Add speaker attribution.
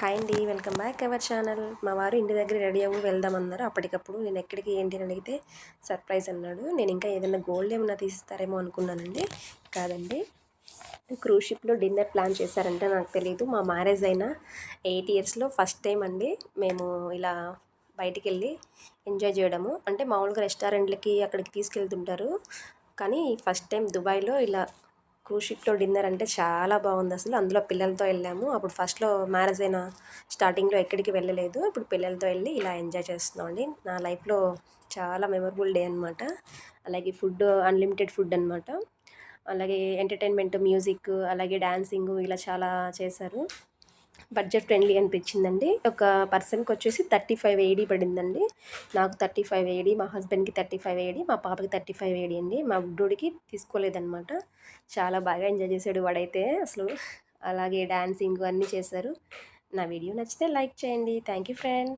Speaker 1: Hi అండి, welcome back our channel. మా వారు ఇంటి దగ్గర రెడీ అవ్వి వెళ్దామన్నారు. అప్పటికప్పుడు నేను ఎక్కడికి ఏంటి అని అడిగితే సర్ప్రైజ్ అన్నాడు. నేను ఇంకా ఏదైనా గోల్డ్ ఏమన్నా తీసిస్తారేమో అనుకున్నానండి. కాదండి, క్రూజ్ షిప్లో డిన్నర్ ప్లాన్ చేశారంటే నాకు తెలీదు. మా మ్యారేజ్ అయిన 8 ఇయర్స్లో ఫస్ట్ టైం అండి మేము ఇలా బయటికి వెళ్ళి ఎంజాయ్ చేయడము. అంటే మామూలుగా రెస్టారెంట్లకి అక్కడికి తీసుకెళ్తుంటారు, కానీ ఫస్ట్ టైం దుబాయ్లో ఇలా క్రూజ్ షిప్లో డిన్నర్ అంటే చాలా బాగుంది అసలు. అందులో పిల్లలతో వెళ్ళాము. అప్పుడు ఫస్ట్లో మ్యారేజ్ అయిన స్టార్టింగ్లో ఎక్కడికి వెళ్ళలేదు. ఇప్పుడు పిల్లలతో వెళ్ళి ఇలా ఎంజాయ్ చేస్తున్నాం అండి. నా లైఫ్లో చాలా మెమరబుల్ డే అనమాట. అలాగే ఫుడ్ అన్లిమిటెడ్ ఫుడ్ అనమాట. అలాగే ఎంటర్టైన్మెంట్, మ్యూజిక్, అలాగే డాన్సింగ్ ఇలా చాలా చేశారు. బడ్జెట్ ఫ్రెండ్లీ అనిపించిందండి. ఒక పర్సన్కి వచ్చేసి 35 ఏడీ పడిందండి. నాకు 35 ఏడీ, మా హస్బెండ్కి 35 ఏడీ, మా పాపకి 35 ఏడీ అండి. మా బుడ్డోడికి తీసుకోలేదన్నమాట. చాలా బాగా ఎంజాయ్ చేశాడు వాడైతే అసలు. అలాగే డాన్సింగ్ అన్నీ చేశారు. నా వీడియో నచ్చితే లైక్ చేయండి. Thank you friend.